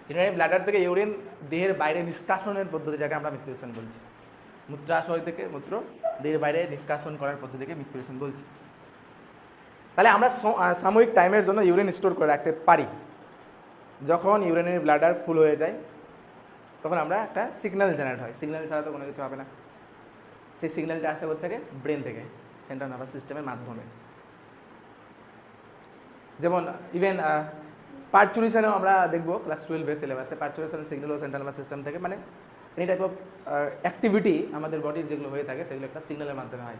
Urinary bladder থেকে urine দেহের বাইরে নিষ্কাশনের পদ্ধতি, যাকে আমরা মিক্সচুরেশন বলছি। মূত্রাশয় থেকে মূত্র দেহের বাইরে নিষ্কাশন করার পদ্ধতিকে মিক্সচুরেশন বলছি। তাহলে আমরা সাময়িক টাইমের জন্য ইউরিন স্টোর করে রাখতে পারি। যখন ইউরিনারি ব্লাডার ফুল হয়ে যায় তখন আমরা একটা সিগন্যাল জেনারেট হয়, সিগন্যাল ছাড়া তো কোনো কিছু হবে না। সেই সিগন্যালটা আসে কোথা থেকে? ব্রেন থেকে, সেন্ট্রাল নার্ভাস সিস্টেমের মাধ্যমে। যেমন ইভেন পার্চুরেশনেও আমরা দেখবো ক্লাস 12 সিলেবাসে, পার্চুরেশনের সিগন্যালও সেন্ট্রাল নার্ভাস সিস্টেম থেকে, মানে এনি টাইপ অফ অ্যাক্টিভিটি আমাদের বডির যেগুলো হয়ে থাকে সেগুলো একটা সিগন্যালের মাধ্যমে হয়।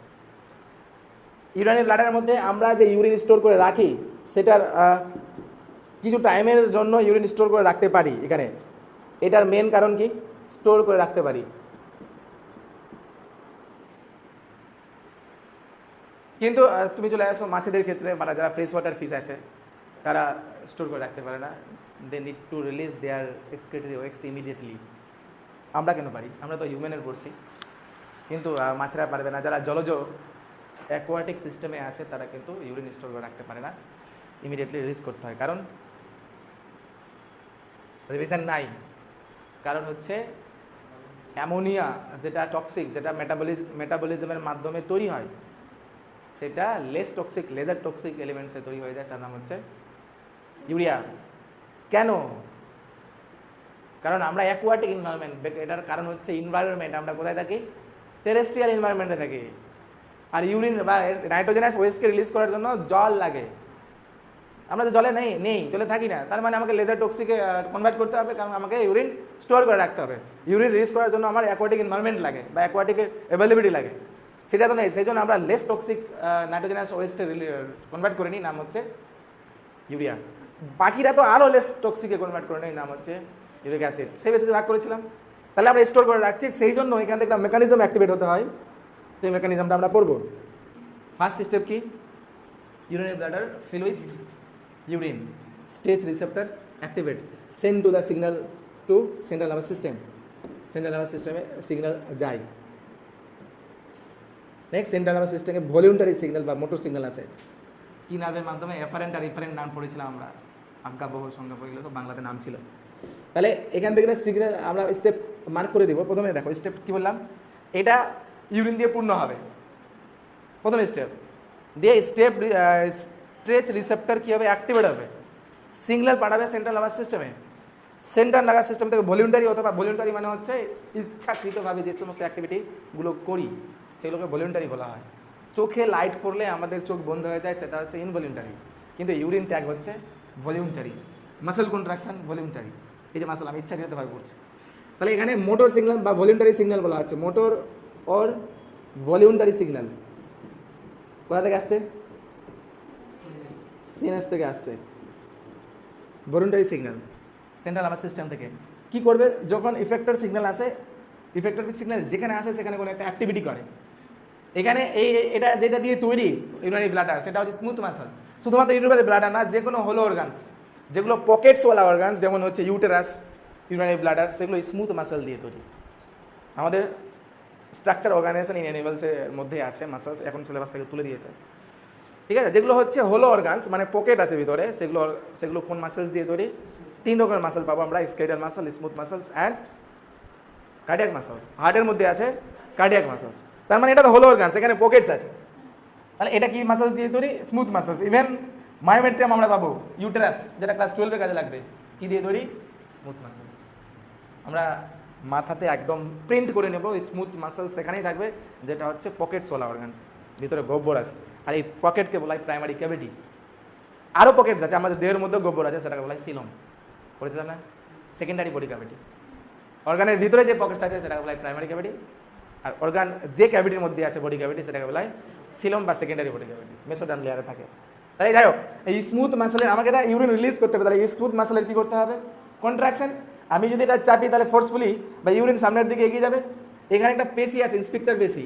ইউরিনারি ব্লাডারের মধ্যে আমরা যে ইউরিন স্টোর করে রাখি সেটার কিছু টাইমের জন্য ইউরিন স্টোর করে রাখতে পারি। এখানে এটার মেন কারণ কি? স্টোর করে রাখতে পারি। কিন্তু তুমি চলে আসো মাছেদের ক্ষেত্রে, মানে যারা ফ্রেশ ওয়াটার ফিশ আছে তারা স্টোর করে রাখতে পারে না, they need to release their excretory waste immediately. আমরা কেন পারি? আমরা তো হিউম্যানের পড়ছি, কিন্তু মাছেরা পারবে না। যারা জলজ অ্যাকোয়াটিক সিস্টেমে আছে তারা কিন্তু ইউরিন স্টোর করে রাখতে পারে না, ইমিডিয়েটলি রিলিজ করতে হয়। কারণ রিভিশন নাই, কারণ হচ্ছে অ্যামোনিয়া যেটা টক্সিক, যেটা মেটাবলিজমের মাধ্যমে তৈরি হয়, সেটা লেস টক্সিক, লেজার টক্সিক এলিমেন্টসে তৈরি হয়ে যায়, তার নাম হচ্ছে ইউরিয়া। কেন? কারণ আমরা অ্যাকোয়াটিক এনভায়রনমেন্ট, এটার কারণ হচ্ছে এনভায়রনমেন্ট। আমরা কোথায় থাকি? টেরেস্ট্রিয়াল এনভায়রনমেন্টে থাকি। আর ইউরিন বা নাইট্রোজেনাস ওয়েস্টকে রিলিজ করার জন্য জল লাগে। আমরা তো জলে নেই, জলে থাকি না, তার মানে আমাকে লেজার টক্সিকে কনভার্ট করতে হবে, কারণ আমাকে ইউরিন স্টোর করে রাখতে হবে। ইউরিন রিলিজ করার জন্য আমার অ্যাকোয়াটিক এনভায়রনমেন্ট লাগে বা অ্যাকোয়াটিকের অ্যাভেলেবিলিটি লাগে, সেটা তো নেই। সেই জন্য আমরা লেস টক্সিক নাইট্রোজেনাস ওয়েস্টে কনভার্ট করে নিই, নাম হচ্ছে ইউরিয়া। বাকিরা তো আরও লেস টক্সিকে কনভার্ট করে নেই, নাম হচ্ছে ইউরিক অ্যাসিড। সেই বেসিসে ভাগ করেছিলাম। তাহলে আমরা স্টোর করে রাখছি, সেই জন্য এখান থেকে একটা মেকানিজম অ্যাক্টিভেট হতে হয়। সেই মেকানিজমটা আমরা পড়বো। ফার্স্ট স্টেপ কি? Urinary bladder fill with urine, stage receptor activate, send to the signal to central nervous system, central nervous system signal যায়। নেক্সট সেন্ট্রাল নার্ভাস সিস্টেমে ভলিউন্টারি সিগন্যাল বা মোটর সিগন্যাল আছে কি নার্ভের মাধ্যমে? এফারেন্ট আর রিফারেন্ট নাম পড়েছিলাম আমরা, আজ্ঞাবহ সংজ্ঞা বইগুলো তো বাংলাতে নাম ছিল। তাহলে এখান থেকে সিগন্যাল আমরা স্টেপ মার্ক করে দিব। প্রথমে দেখো স্টেপ কি বললাম, এটা ইউরিন দিয়ে পূর্ণ হবে প্রথম স্টেপ দিয়ে। স্ট্রেচ রিসেপ্টর কী হবে? অ্যাক্টিভেট হবে, সিগন্যাল পাঠাবে সেন্ট্রাল নার্ভাস সিস্টেমে। সেন্ট্রাল নার্ভাস সিস্টেম থেকে ভলিউন্টারি, অথবা ভলিউন্টারি মানে হচ্ছে ইচ্ছাকৃতভাবে যে সমস্ত অ্যাক্টিভিটিগুলো করি সেগুলোকে ভলিউন্টারি বলা হয়। চোখে লাইট পড়লে আমাদের চোখ বন্ধ হয়ে যায়, সেটা হচ্ছে ইনভলিউন্টারি। কিন্তু ইউরিন ত্যাগ হচ্ছে ভলিউন্টারি। মাসেল কন্ট্রাকশন ভলিউন্টারি, এই যে মাসেল আমি ইচ্ছাকৃতভাবে করছি। তাহলে এখানে মোটর সিগন্যাল বা ভলিউন্টারি সিগন্যাল বলা হচ্ছে। মোটর অর ভলিউন্টারি সিগন্যাল কোথা থেকে আসছে? সিএনএস থেকে আসছে। ভলিউন্টারি সিগন্যাল সেন্ট্রাল নার্ভাস সিস্টেম থেকে কি করবে? যখন ইফেক্টর সিগন্যাল আসে, ইফেক্টর সিগন্যাল যেখানে আসে সেখানে কোনো একটা অ্যাক্টিভিটি করে। এখানে এটা যেটা দিয়ে তৈরি ইউরিনারি ব্লাডার, সেটা হচ্ছে স্মুথ মাসল। শুধুমাত্র ইউরিনারি ব্লাডার না, যে কোনো হলো অর্গানস, যেগুলো পকেটসওয়ালা অর্গানস, যেমন হচ্ছে ইউটেরাস, ইউরিনারি ব্লাডার, সেগুলো স্মুথ মাসল দিয়ে তৈরি। আমাদের স্ট্রাকচার অর্গানাইজেশন ইন অ্যানিমালসের মধ্যে আছে মাসলস, এখন সিলেবাস থেকে তুলে দিয়েছে, ঠিক আছে? যেগুলো হচ্ছে হোলো অর্গানস, মানে পকেট আছে ভিতরে, সেগুলো কোন মাসেলস দিয়ে তৈরি? 3 রকমের মাসেল পাবো আমরা, skeletal muscle, smooth muscles and cardiac muscles. হার্টের মধ্যে আছে কার্ডিয়াক মাসলস, তার মানে এটা তো হোলো অর্গানস, এখানে পকেটস আছে। তাহলে এটা কি মাসলস দিয়ে তৈরি? Smooth muscles. ইভেন মায়োমেট্রিয়াম আমরা পাবো, ইউটেরাস, যেটা ক্লাস 12-এ কাজে লাগবে, কি দিয়ে তৈরি? Smooth muscles. আমরা মাথাতে একদম প্রিন্ট করে নেব স্মুথ মাসলস, সেখানেই থাকবে, যেটা হচ্ছে পকেটসওয়ালা অর্গানস, ভিতরে গহ্বর আছে। আর এই পকেটকে বলা হয় প্রাইমারি ক্যাভিটি। আরও পকেটস আছে আমাদের দেহের মধ্যে, গহ্বর আছে, সেটাকে বলা হয় সিলম। পড়েছিলাম না? Secondary body cavity. অর্গানের ভিতরে যে পকেটস আছে সেটাকে বলা হয় প্রাইমারি ক্যাভিটি, আর অর্গান যে ক্যাভিটির মধ্যে আছে বডি ক্যাভিটি, সেটাকে বলা হয় সিলম বা সেকেন্ডারি বডি ক্যাভিটি, মেসোডার্ম লেয়ারে থাকে। তাই যাই হোক, এই স্মুথ মাসলের আমাকে এটা ইউরিন রিলিজ করতে হবে, তাহলে এই স্মুথ মাসলের কী করতে হবে? কন্ট্রাকশন। আমি যদি এটা চাপি তাহলে ফোর্সফুলি বা ইউরিন সামনের দিকে এগিয়ে যাবে। এখানে একটা পেশি আছে, ইন্সপেক্টর পেশি,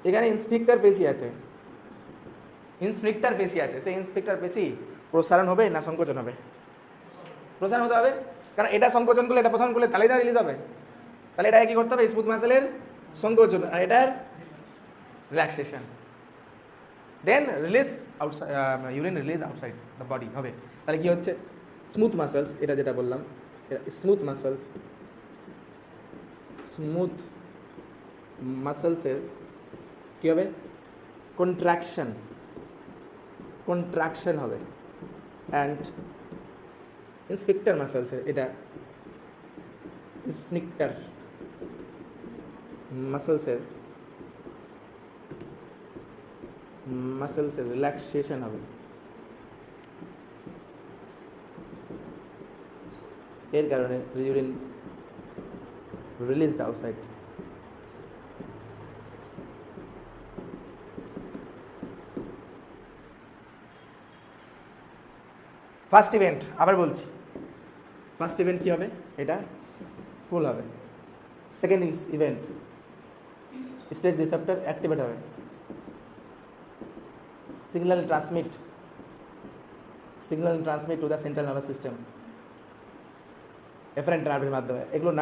এখানে ইন্সপেক্টর পেশি আছে, ইন্সপেক্টর পেশি আছে। সেই ইন্সপেক্টর পেশি প্রসারণ হবে না সংকোচন হবে? প্রসারণ হতে হবে, কারণ এটা সংকোচন করলে, এটা প্রসারণ করলে তাহলে রিলিজ হবে। তাহলে এটা কী করতে হবে? স্মুথ মাসেলের সংকোচন, আর এটার relaxation, then release outside, urine release outside the body হবে। তাহলে কী হচ্ছে? স্মুথ মাসেলস, এটা যেটা বললাম, স্মুথ মাসেলসের কী হবে, কন্ট্রাকশন হবে। অ্যান্ড ইন্সপেক্টর মাসেলসের, এটা স্পিকটার মাসেলসের রিল্যাক্সেশন হবে। এর কারণে urine released outside. First event, আবার বলছি, ফার্স্ট ইভেন্ট কী হবে, এটা ফুল হবে। Second event, stress receptor activate হবে, signal transmit to the central nervous system efferent নার্ভের মাধ্যমে। এগুলো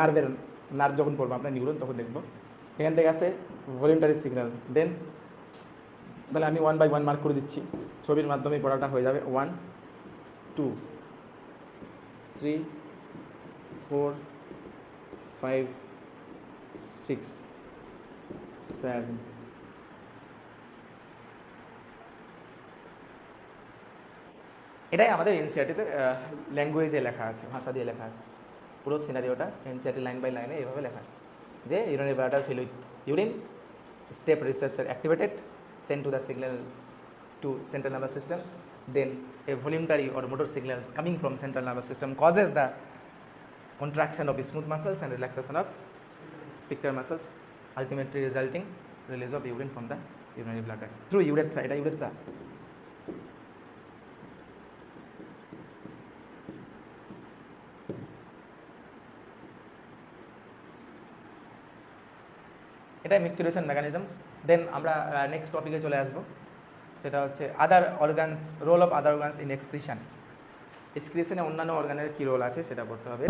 নার্ভ যখন পড়বো আপনার নিউরন তখন দেখবো। এখান থেকে আসে ভলিউন্টারি সিগন্যাল। দেন তাহলে আমি 1 বাই 1 মার্ক করে দিচ্ছি, ছবির মাধ্যমে পড়াটা হয়ে যাবে। 1 2 3 4 5 6 7। এটাই আমাদের এনসিআরটিতে ল্যাঙ্গুয়েজে লেখা আছে, ভাষা দিয়ে লেখা আছে। পুরো সিনারিওটা এনসিআরটি লাইন বাই লাইনে এইভাবে লেখা আছে যে urinary bladder fill with urine, step receptor activated, send to the signal to central nervous systems, then a voluntary or motor signals coming from central nervous system causes the contraction of smooth muscles and relaxation of sphincter muscles, ultimately resulting release of urine from the urinary bladder through urethra. এটা urethra। এটাই মিকচুরেশন mechanisms. দেন আমরা next টপিকে চলে আসবো, সেটা হচ্ছে other organs, role of other organs in excretion. এক্সক্রিশনে অন্যান্য অর্গানের কী রোল আছে সেটা পড়তে হবে।